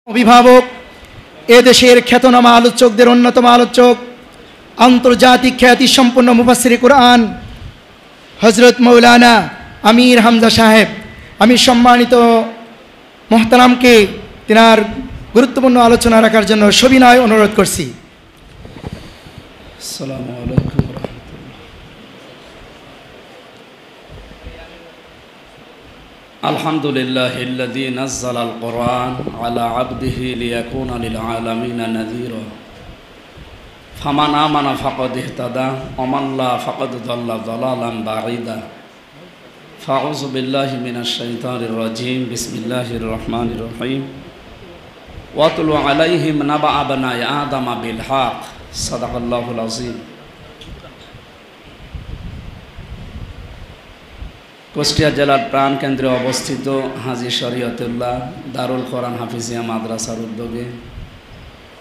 অভিভাবক, এদেশের খ্যাতনামা আলোচকদের অন্যতম আলোচক, আন্তর্জাতিক খ্যাতি সম্পন্ন মুফাসসিরে কুরআন হযরত মাওলানা আমির হামজা সাহেব, আমি সম্মানিত মোহতারামকে তিনার গুরুত্বপূর্ণ আলোচনা রাখার জন্য সবিনয় অনুরোধ করছি। আসসালামু আলাইকুম ওয়া রাহমাতুল্লাহ। আলহামদুলিল্লাহিল্লাযী নাযালাল কুরআন আলা আবদিহি লিয়াকুনা লিল আলামিনা নাযীরা ফামান আমানা ফাকাদ ইহতাদা ওয়া মান লা ফাকাদ দাল্লা দালালান বাঈদা। ফাউযু বিল্লাহি মিনাশ শাইতানির রাজীম। বিসমিল্লাহির রহমানির রহিম। ওয়াতলু আলাইহিম নাবা আবনাই আদামা বিল হক। সাদাকাল্লাহুল আযীম। কুষ্টিয়া জেলার প্রাণকেন্দ্রে অবস্থিত হাজী শরীয়তুল্লাহ দারুল কোরআন হাফিজিয়া মাদ্রাসার উদ্যোগে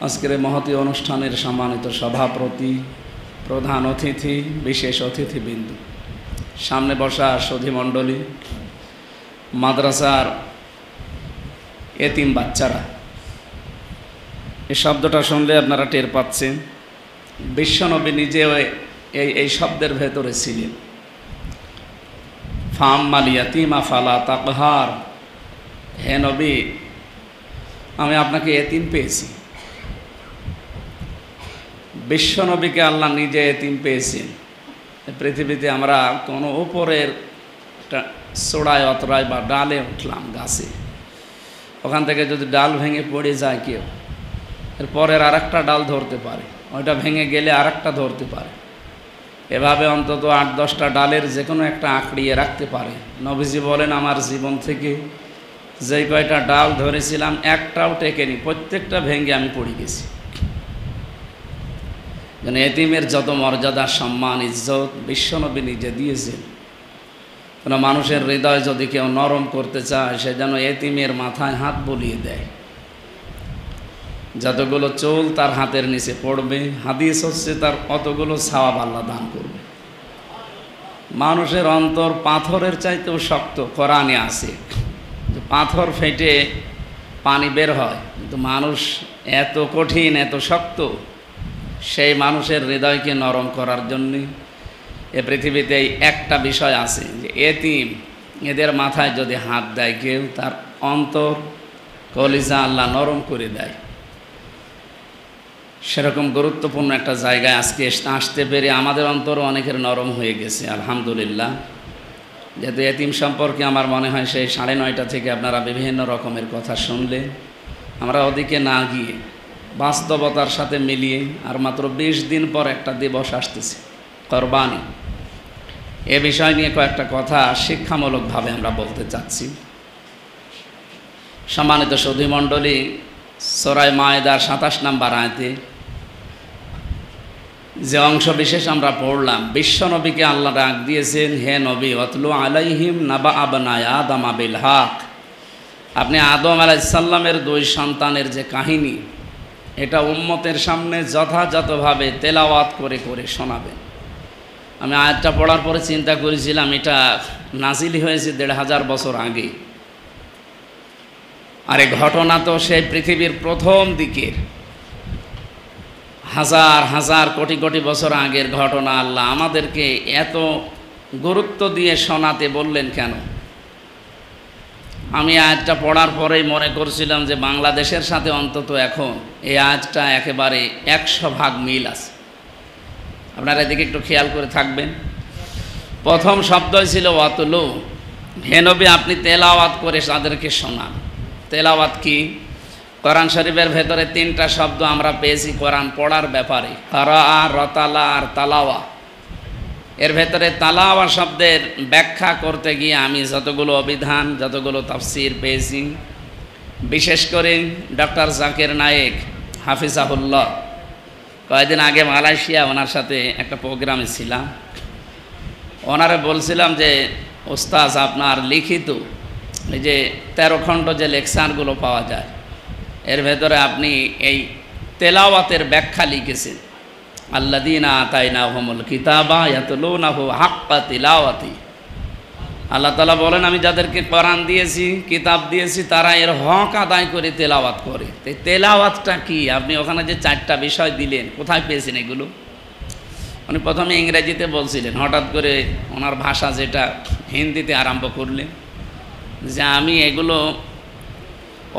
আজকের এই মহতী অনুষ্ঠানের সম্মানিত সভাপতি, প্রধান অতিথি, বিশেষ অতিথিবৃন্দ, সামনে বসা সুধীমণ্ডলী, মাদ্রাসার এতিম বাচ্চারা, এই শব্দটা শুনলে আপনারা টের পাচ্ছেন বিশ্বনবী নিজেও এই শব্দের ভেতরে ছিলেন। ফাম্মাল ইয়াতীমা ফালা তাকহার, হে নবী আমি আপনাকে এতিম পেয়েছি। বিশ্বনবীকে আল্লাহ নিজে এতিম পেয়েছেন। পৃথিবীতে আমরা কোনো উপরের চূড়ায় অতরায় বা ডালে উঠলাম গাছে, ওখান থেকে যদি ডাল ভেঙে পড়ে যায় কেউ, এরপরের আর একটা ডাল ধরতে পারে, ওইটা ভেঙে গেলে আর একটা ধরতে পারে, এভাবে অন্তত ৮-১০টা ডালের যে কোনো একটা আঁকড়িয়ে রাখতে পারে। নবীজি বলেন আমার জীবন থেকে যেই কয়টা ডাল ধরেছিলাম একটাও টেকেনি, প্রত্যেকটা ভেঙে আমি পড়ে গেছি। যেন এতিমের যত মর্যাদা, সম্মান, ইজ্জত বিশ্বনবী নিজে দিয়েছেন। কোনো মানুষের হৃদয় যদি কেউ নরম করতে চায়, সে যেন এতিমের মাথায় হাত বুলিয়ে দেয়। যতগুলো চুল তার হাতের নিচে পড়বে, হাদিস হচ্ছে তার অতগুলো সওয়াব আল্লাহ দান করবে। মানুষের অন্তর পাথরের চাইতেও শক্ত, কোরআনে আছে যে পাথর ফেটে পানি বের হয়, কিন্তু মানুষ এত কঠিন, এত শক্ত। সেই মানুষের হৃদয়কে নরম করার জন্যে এ পৃথিবীতে একটা বিষয় আছে যে এতিম, এদের মাথায় যদি হাত দেয় কেউ, তার অন্তর কলিজা আল্লাহ নরম করে দেয়। সেরকম গুরুত্বপূর্ণ একটা জায়গায় আজকে আসতে পেরে আমাদের অন্তরও অনেকের নরম হয়ে গেছে, আলহামদুলিল্লাহ। যেহেতু এতিম সম্পর্কে আমার মনে হয় সেই 9:30 থেকে আপনারা বিভিন্ন রকমের কথা শুনলে, আমরা ওদিকে না গিয়ে বাস্তবতার সাথে মিলিয়ে আর মাত্র 20 দিন পর একটা দিবস আসতেছে, কোরবানি। এ বিষয় নিয়ে কয়েকটা কথা শিক্ষামূলকভাবে আমরা বলতে চাচ্ছি। সম্মানিত সুধীমণ্ডলী, সূরা মায়েদার 27 নম্বর আয়াতে যে অংশ বিশেষ আমরা পড়লাম, বিশ্বনবীকে আল্লাহ ডাক দিয়েছেন, হে নবী ওয়াতলু আলাইহিম নাবা আবনাই আদামা বিল হক। আপনি আদম আলাইহিস সালামের 2 সন্তানের যে কাহিনী, এটা উম্মতের সামনে যথাযথভাবে তেলাওয়াত করে করে শোনাবেন। আমি আয়াতটা পড়ার পরে চিন্তা করেছিলাম এটা নাজিল হয়েছে 1500 বছর আগে, আর এই ঘটনা তো সেই পৃথিবীর প্রথম দিকের হাজার হাজার কোটি কোটি বছর আগের ঘটনা। আল্লাহ আমাদেরকে এত গুরুত্ব দিয়ে শোনাতে বললেন কেন? আমি আয়াতটা পড়ার পরেই মনে করছিলাম যে বাংলাদেশের সাথে অন্তত এখন এই আয়াতটা একেবারে 100% মিল আছে। আপনারা এদিকে একটু খেয়াল করে থাকবেন। প্রথম শব্দই ছিল ওয়াতলু, হে নবী আপনি তেলাওয়াত করে তাদেরকে শোনান। তেলাওয়াত কি? কোরআন শরীফের ভেতরে 3টা শব্দ আমরা পেয়েছি কোরআন পড়ার ব্যাপারে, কারা, রতালা আর তালাওয়া। এর ভেতরে তালাওয়া শব্দের ব্যাখ্যা করতে গিয়ে আমি যতগুলো অভিধান, যতগুলো তাফসির পেয়েছি, বিশেষ করে ডক্টর জাকির নায়েক হাফিজাহুল্লাহ, কয়েকদিন আগে মালয়েশিয়া ওনার সাথে একটা প্রোগ্রামে ছিলাম। ওনারে বলছিলাম যে ওস্তাজ আপনার লিখিত এই যে 13 খণ্ড যে লেকচারগুলো পাওয়া যায়, এর ভেতরে আপনি এই তেলাওয়াতের ব্যাখ্যা লিখেছেন। আল্লাযীনা আতাইনাহুমুল কিতাবা ইয়াতলুনাহু হাক্কা তিলাওয়াতি। আল্লাহ তাআলা বলেন, আমি যাদেরকে কোরআন দিয়েছি, কিতাব দিয়েছি, তারা এর হক আদায় করে তেলাওয়াত করে। তেলাওয়াতটা কি? আপনি ওখানে যে 4টা বিষয় দিলেন, কোথায় পেয়েছেন এগুলো? উনি প্রথমে ইংরেজিতে বলছিলেন, হঠাৎ করে ওনার ভাষা যেটা হিন্দিতে আরম্ভ করলেন, যে আমি এগুলো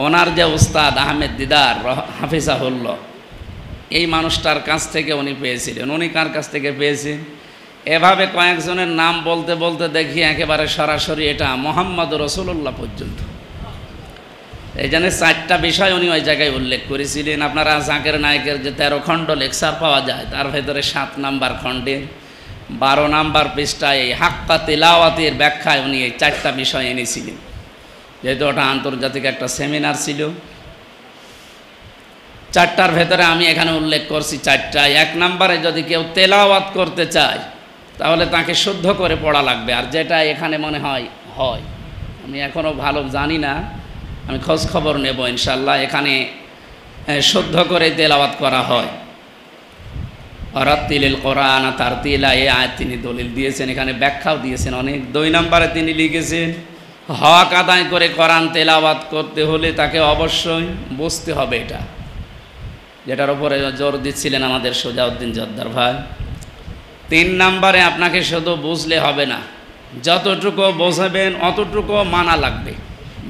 ওনার যে উস্তাদ আহমেদ দিদার হাফিজাহুল্লাহ, এই মানুষটার কাছ থেকে উনি পেয়েছিলেন। উনি কার কাছ থেকে পেয়েছেন? এভাবে কয়েকজনের নাম বলতে বলতে দেখি একেবারে সরাসরি এটা মোহাম্মদ রাসূলুল্লাহ পর্যন্ত। এই জন্য 4টা বিষয় উনি ওই জায়গায় উল্লেখ করেছিলেন। আপনারা জাকির নায়েকের যে 13 খণ্ড লেকচার পাওয়া যায়, তার ভেতরে 7 নাম্বার খণ্ডের 12 নাম্বার পৃষ্ঠায় এই হাক্কা তিলাওয়াতের ব্যাখ্যায় উনি এই 4টা বিষয় এনেছিলেন। যেহেতু ওটা আন্তর্জাতিক একটা সেমিনার ছিল, 4টার ভেতরে আমি এখানে উল্লেখ করছি 4টা। 1 নম্বরে যদি কেউ তেলাওয়াত করতে চায় তাহলে তাকে শুদ্ধ করে পড়া লাগবে। আর যেটা এখানে মনে হয় আমি এখনও ভালো জানি না, আমি খোঁজ খবর নেব ইনশাল্লাহ, এখানে শুদ্ধ করে তেলাওয়াত করা হয়। অরাত্তিলিল কোরআন তারতিলা, এই আয়াত তিনি দলিল দিয়েছেন, এখানে ব্যাখ্যাও দিয়েছেন অনেক। 2 নম্বরে তিনি লিখেছেন, হক আদায় করে কোরআন তেলাওয়াত করতে হলে তাকে অবশ্যই বুঝতে হবে, এটা যেটার উপরে জোর দিচ্ছিলেন আমাদের সোজাউদ্দিন জোদ্দার ভাই। 3 নম্বরে আপনাকে শুধু বুঝলে হবে না, যতটুকু বোঝাবেন অতটুকু মানা লাগবে।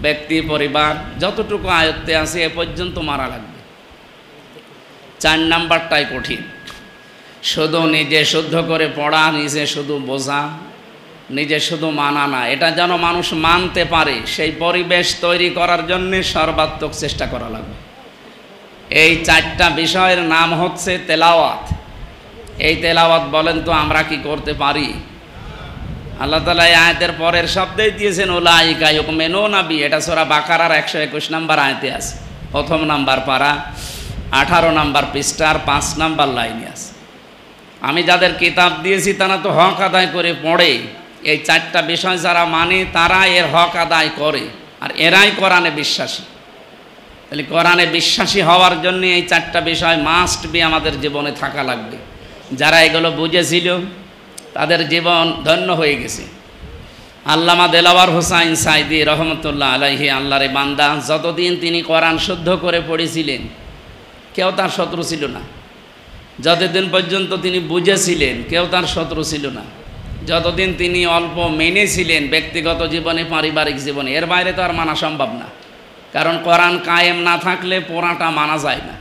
ব্যক্তি পরিবার যতটুকু আয়ত্তে আছে এ পর্যন্ত মারা লাগবে। 4 নাম্বারটাই কঠিন, শুধু নিজে শুদ্ধ করে পড়া, নিজে শুধু বোঝা, নিজে শুধু মানা না, এটা যেন মানুষ মানতে পারে সেই পরিবেশ তৈরি করার জন্য সর্বাত্মক চেষ্টা করা লাগবে। এই 4টা বিষয়ের নাম হচ্ছে তেলাওয়াত। এই তেলাওয়াত বলেন তো আমরা কি করতে পারি? আল্লাহ তাআলা এই আয়াতের পরের শব্দেই দিয়েছেন উলাইকা ইউমিনুনা বি, এটা সূরা বাকারার 121 নম্বর আয়াতে আছে, 1ম নাম্বার পারা 18 নাম্বার পৃষ্ঠার 5 নাম্বার লাইনে আছে। আমি যাদের কিতাব দিয়েছি তারা তো হক আদায় করে পড়ে। এই 4টা বিষয় যারা মানে তারা এর হক আদায় করে, আর এরাই কোরআনে বিশ্বাসী। তাহলে কোরআনে বিশ্বাসী হওয়ার জন্য এই 4টা বিষয় মাস্ট বি আমাদের জীবনে থাকা লাগবে। যারা এগুলো বুঝেছিল তাদের জীবন ধন্য হয়ে গেছে। আল্লামা দেলাওয়ার হোসাইন সাইদি রহমতুল্লাহ আলাইহি, আল্লাহর বান্দা, যতদিন তিনি কোরআন শুদ্ধ করে পড়েছিলেন কেউ তার শত্রু ছিল না। যতদিন পর্যন্ত তিনি বুঝেছিলেন কেউ তার শত্রু ছিল না। যতদিন তিনি অল্প মেনেছিলেন ব্যক্তিগত জীবনে, পারিবারিক জীবনে, এর বাইরে তো আর মানা সম্ভব না। কারণ কোরআন কায়েম না থাকলে পড়াটা মানা যায় না।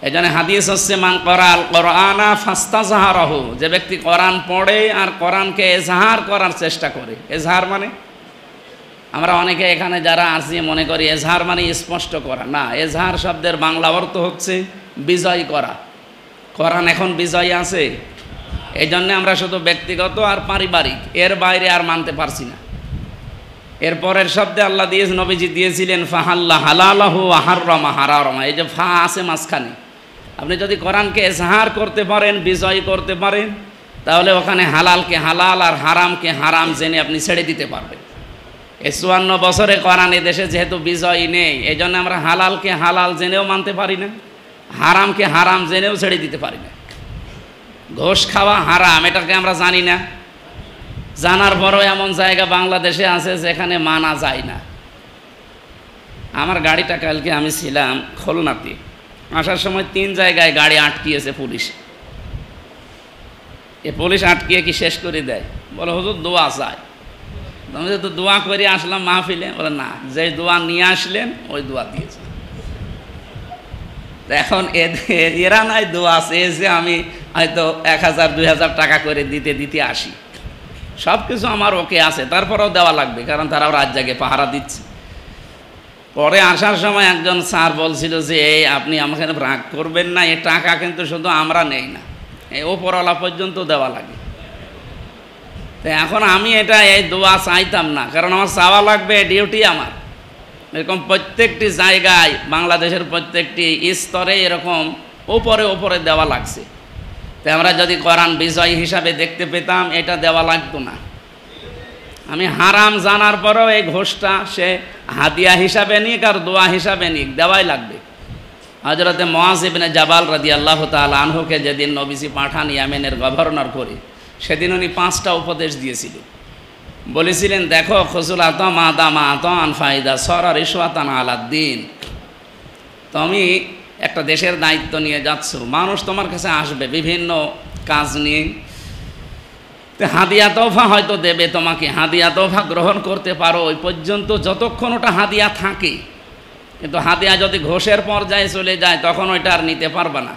এই জন্য হাদিস হচ্ছে মান করাল কোরআনা ফাস্তাজহারাহু, যে ব্যক্তি কোরআন পড়ে আর কোরআনকে এজহার করার চেষ্টা করে। এজহার মানে আমরা অনেকে এখানে যারা আসি মনে করি এজহার মানে স্পষ্ট করা, না। এজহার শব্দের বাংলা অর্থ হচ্ছে বিজয় করা। কোরআন এখন বিজয় আছে, এই জন্য আমরা শুধু ব্যক্তিগত আর পারিবারিক, এর বাইরে আর মানতে পারছি না। এরপরের শব্দে আল্লাহ নবীজি দিয়েছিলেন ফাহাল্লা হালালাহু ওয়া হাররামা হারামা, এই যে ফা আছে মাঝখানে। আপনি যদি কোরআনকে এজহার করতে পারেন, বিজয় করতে পারেন, তাহলে ওখানে হালালকে হালাল আর হারামকে হারাম জেনে আপনি ছেড়ে দিতে পারবেন। এই 54 বছরে কোরআন দেশে যেহেতু বিজয় নেই, এই জন্য আমরা হালালকে হালাল জেনেও মানতে পারি না, হারামকে হারাম জেনেও ছেড়ে দিতে পারি না। ঘোষ খাওয়া হারাম, এটাকে আমরা জানি না, জানার পরও এমন জায়গা বাংলাদেশে আছে যেখানে মানা যায় না। আমার গাড়িটা কালকে আমি ছিলাম খুলনাতে, আসার সময় 3 জায়গায় গাড়ি আটকিয়েছে পুলিশ। এ পুলিশ আটকিয়ে কি শেষ করে দেয়? বলে হুজুর দোয়া চাই। আমি তো দোয়া করে আসলাম মাহফিলে। বলে না, যে দোয়া নিয়ে আসলেন ওই দোয়া দিয়েছে। এখন এরা নাই দোয়া আছে যে আমি হয়তো 1000-2000 টাকা করে দিতে দিতে আসি, সব কিছু আমার ওকে আছে, তারপরেও দেওয়া লাগবে, কারণ তারাও রাত জাগে পাহারা দিচ্ছে। পরে আসার সময় একজন স্যার বলছিল যে এই আপনি আমাকে রাগ করবেন না, এই টাকা কিন্তু শুধু আমরা নেই না, এই ওপরওয়ালা পর্যন্ত দেওয়া লাগে। তো এখন আমি এটা এই দোয়া চাইতাম না, কারণ আমার চাওয়া লাগবে, ডিউটি আমার। এরকম প্রত্যেকটি জায়গায় বাংলাদেশের প্রত্যেকটি স্তরে এরকম ওপরে ওপরে দেওয়া লাগছে। তো আমরা যদি কোরআন বিজয় হিসাবে দেখতে পেতাম, এটা দেওয়া লাগতো না। আমি হারাম জানার পরেও এই ঘোষটা সে হাদিয়া হিসাবে নিক আর দোয়া হিসাবে নিক, দেওয়াই লাগবে। হযরতে মুআয ইবনে জাবাল রাদিয়াল্লাহু তাআলা আনহুকে যেদিন নবীজি পাঠান ইয়ামেনের গভর্নর করে, সেদিন উনি 5টা উপদেশ দিয়েছিলেন। বলেছিলেন, দেখো খসুল আতম আদাম আতন ফায়দা সরা রিশওয়াতান আলাদ্দিন, তুমি একটা দেশের দায়িত্ব নিয়ে যাচ্ছ, মানুষ তোমার কাছে আসবে বিভিন্ন কাজ নিয়ে, হাদিয়া তোফা হয়তো দেবে তোমাকে, হাদিয়া তোফা গ্রহণ করতে পারো ওই পর্যন্ত যতক্ষণ ওটা হাদিয়া থাকে, কিন্তু হাদিয়া যদি ঘোষের পর্যায়ে চলে যায় তখন ওইটা আর নিতে পারবে না।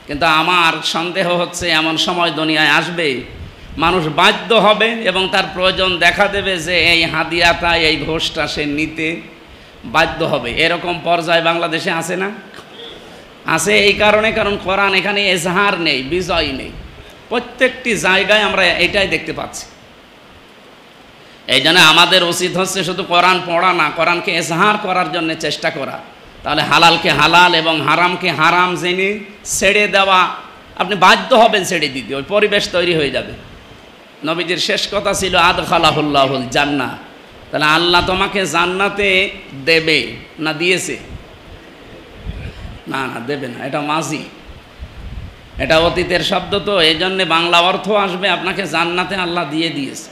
কিন্তু আমার সন্দেহ হচ্ছে এমন সময় দুনিয়ায় আসবে মানুষ বাধ্য হবে এবং তার প্রয়োজন দেখা দেবে যে এই হাদিয়াটা এই ঘোষটা সে নিতে বাধ্য হবে। এরকম পর্যায়ে বাংলাদেশে আছে না? আছে এই কারণে, কারণ কোরআন এখানে এজহার নেই, বিজয় নেই, প্রত্যেকটি জায়গায় আমরা এটাই দেখতে পাচ্ছি। এই জন্য আমাদের উচিত হচ্ছে শুধু কোরআন পড়া না, কোরআনকে এজহার করার জন্য চেষ্টা করা। তাহলে হালালকে হালাল এবং হারামকে হারাম জেনে ছেড়ে দেওয়া, আপনি বাধ্য হবেন ছেড়ে দিতে, ওই পরিবেশ তৈরি হয়ে যাবে। নবীজির শেষ কথা ছিল আদখালাহুল্লাহুল জান্নাহ, তাহলে আল্লাহ তোমাকে জান্নাতে দেবে না দিয়েছে? না না, দেবে না, এটা মাজি, এটা অতীতের শব্দ, তো এই জন্যে বাংলা অর্থ আসবে আপনাকে জান্নাতে আল্লাহ দিয়ে দিয়েছে।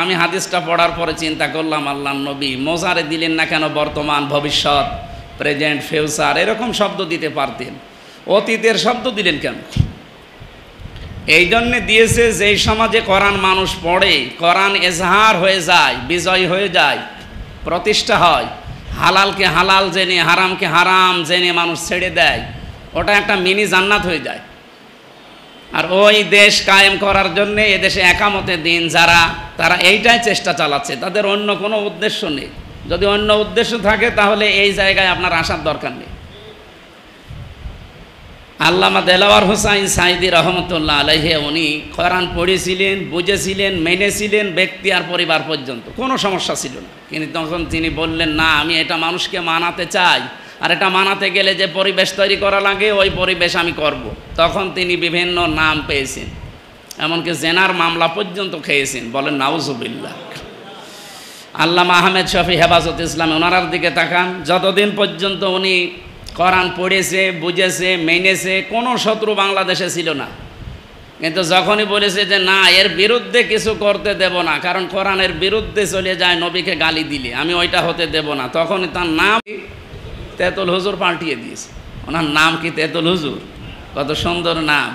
আমি হাদিসটা পড়ার পরে চিন্তা করলাম, আল্লাহ নবী মোজারে দিলেন না কেন? বর্তমান, ভবিষ্যৎ, প্রেজেন্ট, ফিউচার এরকম শব্দ দিতে পারতেন, অতীতের শব্দ দিলেন কেন? এই জন্যে দিয়েছে যেই সমাজে কোরআন মানুষ পড়ে, কোরআন এজহার হয়ে যায়, বিজয় হয়ে যায়, প্রতিষ্ঠা হয়, হালালকে হালাল জেনে হারামকে হারাম জেনে মানুষ ছেড়ে দেয়, ওটা একটা মিনি জান্নাত হয়ে যায়। আর ওই দেশ কায়েম করার জন্য এদেশে একামতে দিন যারা, তারা এইটাই চেষ্টা চালাচ্ছে, তাদের অন্য কোনো উদ্দেশ্য নেই। যদি অন্য উদ্দেশ্য থাকে তাহলে এই জায়গায় আপনার আসার দরকার নেই। আল্লামা দেলাওয়ার হোসাইন সাইদি রহমতুল্লাহ আলাইহি উনি কোরআন পড়েছিলেন, বুঝেছিলেন, মেনেছিলেন, ব্যক্তি আর পরিবার পর্যন্ত কোনো সমস্যা ছিল না। কিন্তু তখন তিনি বললেন, না আমি এটা মানুষকে মানাতে চাই, আর এটা মানাতে গেলে যে পরিবেশ তৈরি করা লাগে ওই পরিবেশ আমি করব। তখন তিনি বিভিন্ন নাম পেয়েছেন, এমনকি জেনার মামলা পর্যন্ত খেয়েছেন। বলেন নাউজুবিল্লাহ। আল্লামা আহমেদ শফি হেফাজত ইসলাম, ওনার দিকে তাকান, যতদিন পর্যন্ত উনি কোরআন পড়েছে, বুঝেছে, মেনেছে, কোনো শত্রু বাংলাদেশে ছিল না। কিন্তু যখনই বলেছে যে না এর বিরুদ্ধে কিছু করতে দেব না, কারণ কোরআনের বিরুদ্ধে চলে যায় নবীকে গালি দিলে, আমি ওইটা হতে দেব না, তখনই তার নাম তেতুল হুজুর পাল্টিয়ে দিয়েছে। ওনার নাম কি? তেতুল হুজুর। কত সুন্দর নাম।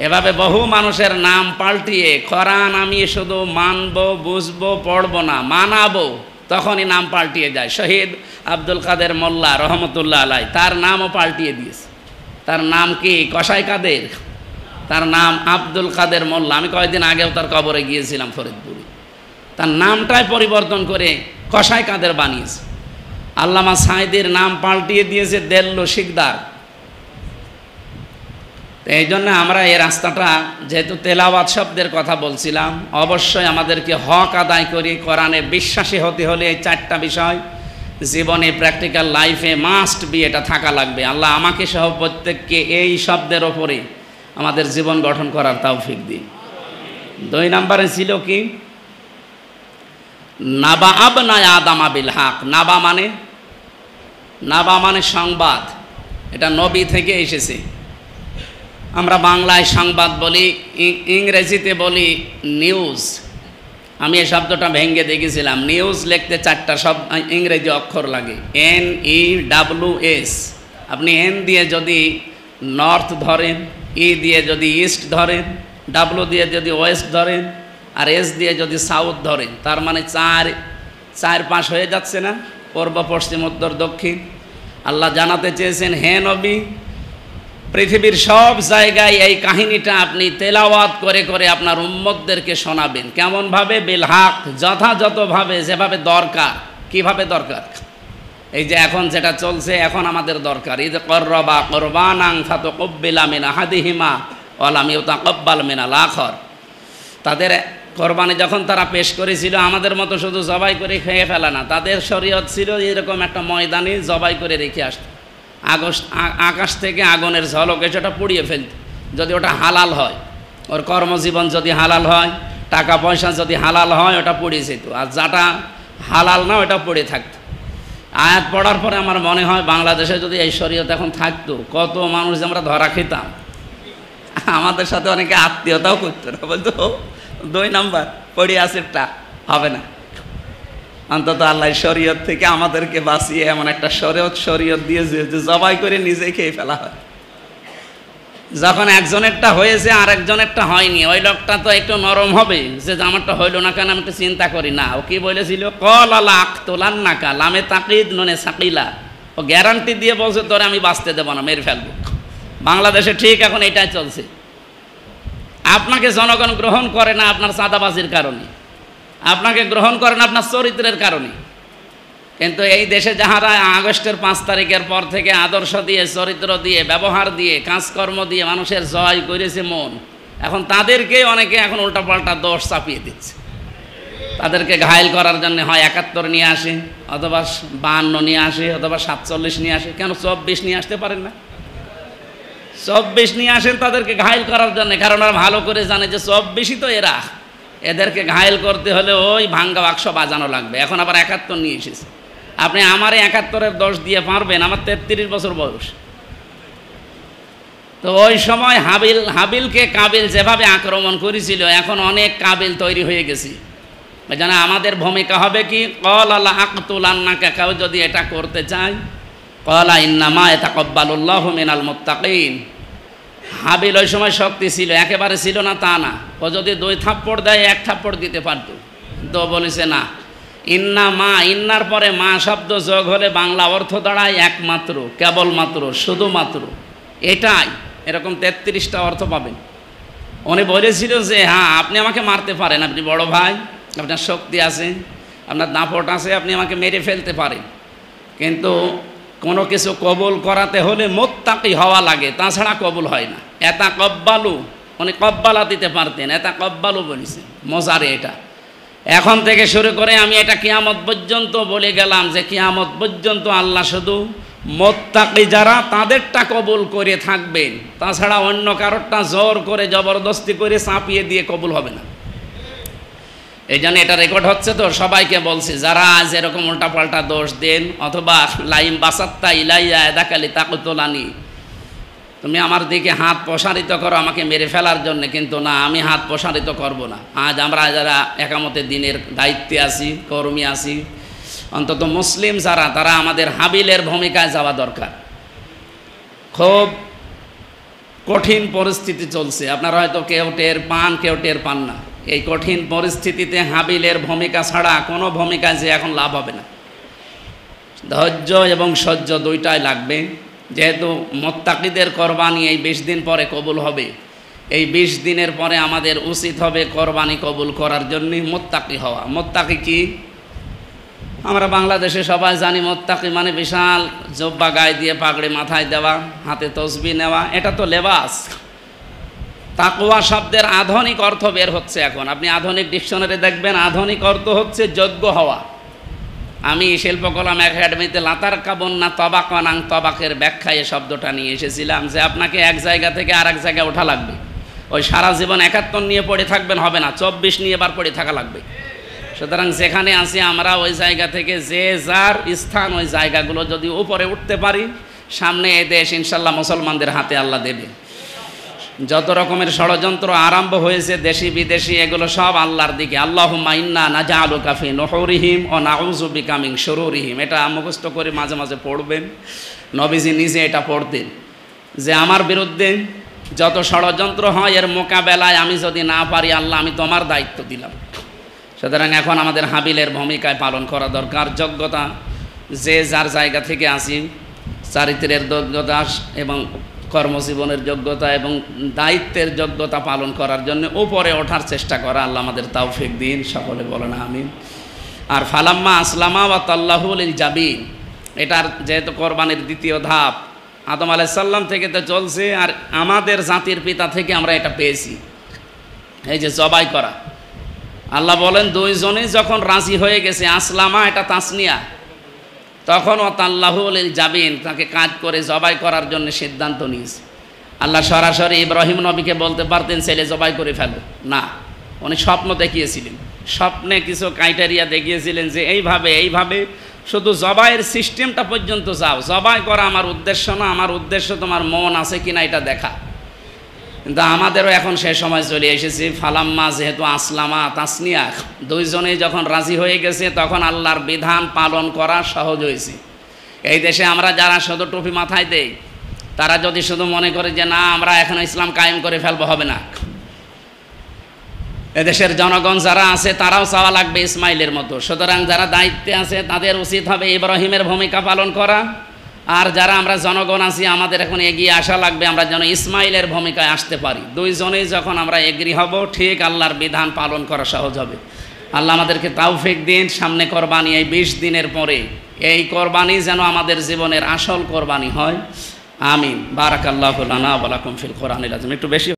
এভাবে বহু মানুষের নাম পাল্টিয়ে কোরআন আমি শুধু মানব, বুঝবো, পড়বো না, মানাবো, তখনই নাম পাল্টিয়ে যায়। শহীদ আব্দুল কাদের মোল্লা রহমতুল্লাহ আলাই, তার নামও পাল্টিয়ে দিয়েছে। তার নাম কি? কসাই কাদের। তার নাম আব্দুল কাদের মোল্লা। আমি কয়েকদিন আগেও তার কবরে গিয়েছিলাম ফরিদপুরে। তার নামটাই পরিবর্তন করে কসাই কাদের বানিয়েছে। আল্লামা সাইদির নাম পাল্টিয়ে দিয়েছে দেল্লো শিকদার। এই জন্য আমরা এই রাস্তাটা, যেহেতু তেলাওয়াত শব্দের কথা বলছিলাম, অবশ্যই আমাদেরকে হক আদায় করি। কোরআনে বিশ্বাসী হতে হলে এই চারটা বিষয় জীবনে, প্র্যাকটিক্যাল লাইফে মাস্ট বি, এটা থাকা লাগবে। আল্লাহ আমাকে সহ প্রত্যেককে এই শব্দের ওপরে আমাদের জীবন গঠন করার তৌফিক দিন। 2 নম্বরে ছিল কি? নাবা আবনায়ে আদম বিল হক। নাবা মানে সংবাদ, এটা নবী থেকে এসেছে। আমরা বাংলায় সংবাদ বলি, ইংরেজিতে বলি নিউজ। আমি এই শব্দটা ভেঙে দেখেছিলাম। নিউজ লিখতে 4টা শব্দ ইংরেজি অক্ষর লাগে, NEWS। আপনি এন দিয়ে যদি নর্থ ধরেন, ই দিয়ে যদি ইস্ট ধরেন, ডাব্লু দিয়ে যদি ওয়েস্ট ধরেন, আর এস দিয়ে যদি সাউথ ধরেন, তার মানে 4-5 হয়ে যাচ্ছে না? পূর্ব, পশ্চিম, উত্তর, দক্ষিণ। আল্লাহ জানাতে চেয়েছেন, হে নবী, পৃথিবীর সব জায়গায় এই কাহিনীটা আপনি তেলাওয়াত করে করে আপনার উম্মতদেরকে শোনাবেন। কেমনভাবে? বিল হক, যথাযথভাবে, যেভাবে দরকার। কিভাবে দরকার? এই যে এখন যেটা চলছে, এখন আমাদের দরকার, ঈদ করবা কোরবানাং ফাতাকাব্বালা মিন আহাদিহিমা ওয়া লাম ইউতাকাব্বাল মিনাল আখর। তাদের কোরবানি যখন তারা পেশ করেছিল, আমাদের মতো শুধু জবাই করে খেয়ে ফেলা না, তাদের শরীয়ত ছিল এরকম একটা ময়দানে জবাই করে রেখে আসতো। আকাশ থেকে আগুনের ঝলক সেটা পুড়িয়ে ফেলত, যদি ওটা হালাল হয়। ওর কর্মজীবন যদি হালাল হয়, টাকা পয়সা যদি হালাল হয়, ওটা পুড়িয়ে যেত। আর যাটা হালাল না, ওটা পড়ে থাকতো। আয়াত পড়ার পরে আমার মনে হয় বাংলাদেশে যদি এই শরীয়ত এখন থাকতো, কত মানুষ আমরা ধরা খেতাম। আমাদের সাথে অনেকে আত্মীয়তাও করতো না, বলতো 2 নাম্বার পড়ে আসেরটা হবে না। অন্তত আল্লাহ শরীয়ত থেকে আমাদেরকে বাঁচিয়ে এমন একটা শরীয়ত দিয়েছে যে জবাই করে নিজে খেয়ে ফেলা হয়। যখন একজনেরটা হয়েছে আর একজনেরটা হয়নি, ওই লোকটা তো একটু নরম হবে যে আমারটা হইলো না কেন, আমি একটু চিন্তা করি না। ও কি বলেছিল, কল আলা আক্তোলান নাকা লামে তাকিদ নুনে সাকিলা, ও গ্যারান্টি দিয়ে বলছে তোরে আমি বাঁচতে দেবো না, মেরে ফেলবো। বাংলাদেশে ঠিক এখন এটাই চলছে। আপনাকে জনগণ গ্রহণ করে না আপনার চাঁদাবাজির কারণে, আপনাকে গ্রহণ করে না আপনার চরিত্রের কারণে। কিন্তু এই দেশে যাহারা আগস্টের 5 তারিখের পর থেকে আদর্শ দিয়ে, চরিত্র দিয়ে, ব্যবহার দিয়ে, কাজকর্ম দিয়ে মানুষের জয় করেছে মন, এখন তাদেরকে অনেকে এখন উল্টাপাল্টা দোষ চাপিয়ে দিচ্ছে। তাদেরকে ঘায়েল করার জন্য হয় 71 নিয়ে আসে, অথবা 52 নিয়ে আসে, অথবা 47 নিয়ে আসে। কেন 24 নিয়ে আসতে পারেন না? 24 নিয়ে আসেন তাদেরকে ঘায়েল করার জন্য, কারণ ওরা ভালো করে জানে যে 24ই তো এরা। এদেরকে ঘায়েল করতে হলে ওই ভাঙ্গা বাক্স বাজানো লাগবে। এখন আবার 71 নিয়ে এসেছে। আপনি আমারে 71-এর দোষ দিয়ে পারবেন? আমার 33 বছর বয়স। তো ওই সময় হাবিলকে কাবিল যেভাবে আক্রমণ করেছিল, এখন অনেক কাবিল তৈরি হয়ে গেছি। জানা আমাদের ভূমিকা হবে কি, কল আল্লাহ আক্তুলান্নাকা, কেউ যদি এটা করতে চায়, কলা ইন্নামা ইয়াতাকাব্বালুল্লাহু মিনাল মুত্তাকিন। হাবিল ওই সময় শক্তি ছিল, একেবারে ছিল না তা না। ও যদি 2 থাপ্পড় দেয় 1 থাপ্পড় দিতে পারত, তো বলেছে না। ইন্নামা, ইন্নার পরে মা শব্দ যোগ হলে বাংলা অর্থ দাঁড়ায় একমাত্র, কেবলমাত্র, শুধুমাত্র, এটাই। এরকম 33টা অর্থ পাবেন। উনি বলেছিল যে হ্যাঁ আপনি আমাকে মারতে পারেন, আপনি বড় ভাই, আপনার শক্তি আছে, আপনার দাপট আছে, আপনি আমাকে মেরে ফেলতে পারেন, কিন্তু কোনো কিছু কবুল করাতে হলে মুত্তাকি হওয়া লাগে, তাছাড়া কবুল হয় না। এতা কব্বালু, উনি কব্বালা দিতে পারতেন, এতা কব্বালু বলেছে, মজারে এটা। এখন থেকে শুরু করে আমি এটা কিয়ামত পর্যন্ত বলে গেলাম যে কিয়ামত পর্যন্ত আল্লাহ শুধু মুত্তাকি যারা তাদেরটা কবুল করে থাকবেন, তাছাড়া অন্য কারোরটা জোর করে জবরদস্তি করে চাপিয়ে দিয়ে কবুল হবে না। এই জন্য এটা রেকর্ড হচ্ছে, তো সবাইকে বলছি যারা আজ এরকম উল্টাপাল্টা দোষ দেন, অথবা লাইম বাসাত্তা ইলাইয়া এদাকালি তাকুতলানি, তুমি আমার দিকে হাত প্রসারিত করো আমাকে মেরে ফেলার জন্য, কিন্তু না, আমি হাত প্রসারিত করব না। আজ আমরা যারা একামতে দিনের দায়িত্বে আছি, কর্মী আছি, অন্তত মুসলিম যারা, তারা আমাদের হাবিলের ভূমিকায় যাওয়া দরকার। খুব কঠিন পরিস্থিতি চলছে, আপনারা হয়তো কেউ টের পান, কেউ টের পান না। এই কঠিন পরিস্থিতিতে হাবিলের ভূমিকা ছাড়া কোনো ভূমিকায় যে এখন লাভ হবে না। ধৈর্য এবং সহ্য দুইটাই লাগবে। যেহেতু মুত্তাকিদের কোরবানি এই 20 দিন পরে কবুল হবে, এই 20 দিনের পরে আমাদের উচিত হবে কোরবানি কবুল করার জন্য মুত্তাকি হওয়া। মুত্তাকি কি? আমরা বাংলাদেশে সবাই জানি মুত্তাকি মানে বিশাল জব্বা গায়ে দিয়ে পাগড়ি মাথায় দেওয়া, হাতে তসবিহ নেওয়া, এটা তো লেবাস। তাকওয়া শব্দের আধুনিক অর্থ বের হচ্ছে এখন, আপনি আধুনিক ডিকশনারি দেখবেন, আধুনিক অর্থ হচ্ছে যোগ্য হওয়া। আমি শিল্পকলা একাডেমিতে লাতার কাবন্না তবাকানাং তবাকের ব্যাখ্যায় এই শব্দটা নিয়ে এসেছিলাম, যে আপনাকে এক জায়গা থেকে আর এক জায়গায় ওঠা লাগবে। ওই সারা জীবন 71 নিয়ে পড়ে থাকবেন হবে না, 24 নিয়ে এবার পড়ে থাকা লাগবে। সুতরাং যেখানে আছি আমরা ওই জায়গা থেকে যে যার স্থান, ওই জায়গাগুলো যদি উপরে উঠতে পারি, সামনে এ দেশ ইনশাল্লাহ মুসলমানদের হাতে আল্লাহ দেবে। যত রকমের ষড়যন্ত্র আরম্ভ হয়েছে দেশি বিদেশি, এগুলো সব আল্লাহর দিকে। আল্লাহুম্মা ইন্না নাজআলুকা ফি নুহুরিহিম ওয়া নাউযু বিকা মিন শুরুরিহিম, এটা মুখস্থ করে মাঝে মাঝে পড়বেন। নবীজি নিজে এটা পড়তেন যে আমার বিরুদ্ধে যত ষড়যন্ত্র হয় এর মোকাবেলায় আমি যদি না পারি, আল্লাহ আমি তোমার দায়িত্ব দিলাম। সুতরাং এখন আমাদের হাবিলের ভূমিকায় পালন করা দরকার। যোগ্যতা, যে যার জায়গা থেকে আসি, চারিত্রের যোগ্যতা এবং কর্মজীবনের যোগ্যতা এবং দায়িত্বের যোগ্যতা পালন করার জন্য উপরে ওঠার চেষ্টা করা। আল্লাহ আমাদের তৌফিক দিন, সকলে বলেন আমিন। আর ফালাম্মা আসলামা ওয়া তাল্লাহু লিল জাবিন, এটার যেহেতু কোরবানির দ্বিতীয় ধাপ আদম আলাইহিস সালাম থেকে তো চলছে, আর আমাদের জাতির পিতা থেকে আমরা এটা পেয়েছি, এই যে জবাই করা। আল্লাহ বলেন দুইজনেই যখন রাজি হয়ে গেছে, আসলামা এটা তাসনিয়া, তখন ও তাল্লাহু লিল জাবিন, তাকে কাজ করে জবাই করার জন্য সিদ্ধান্ত নিয়েছে। আল্লাহ সরাসরি ইব্রাহিম নবীকে বলতে পারতেন ছেলে জবাই করে ফেলো, না, উনি স্বপ্ন দেখিয়েছিলেন, স্বপ্নে কিছু ক্রাইটেরিয়া দেখিয়েছিলেন যে এইভাবে এইভাবে শুধু জবাইয়ের সিস্টেমটা পর্যন্ত যাও, জবাই করা আমার উদ্দেশ্য না, আমার উদ্দেশ্য তোমার মন আছে কিনা এটা দেখা। কিন্তু আমাদেরও এখন সে সময় চলে এসেছি। ফালাম্মা যেহেতু আসলামা তাসনিয়া, দুইজনেই যখন রাজি হয়ে গেছে তখন আল্লাহর বিধান পালন করা সহজ হয়েছে। এই দেশে আমরা যারা শুধু টুপি মাথায় দেই, তারা যদি শুধু মনে করে যে না আমরা এখন ইসলাম কায়েম করে ফেলবো, হবে না। এদেশের জনগণ যারা আছে তারাও চাওয়া লাগবে ইসমাইলের মতো। সুতরাং যারা দায়িত্বে আছে তাদের উচিত হবে ইব্রাহিমের ভূমিকা পালন করা, আর যারা আমরা জনগণ আছি আমাদের এখন এগিয়ে আসা লাগবে আমরা যেন ইসমাইলের ভূমিকায় আসতে পারি। দুইজনেই যখন আমরা এগ্রি হব, ঠিক আল্লাহর বিধান পালন করা সহজ হবে। আল্লাহ আমাদেরকে তাওফিক দিন। সামনে কোরবানি, এই 20 দিনের পরে এই কোরবানি যেন আমাদের জীবনের আসল কোরবানি হয়। আমিন। বারাকাল্লাহু লানা ওয়া লাকুম ফিল কোরআনিল আযীম। একটু বেশি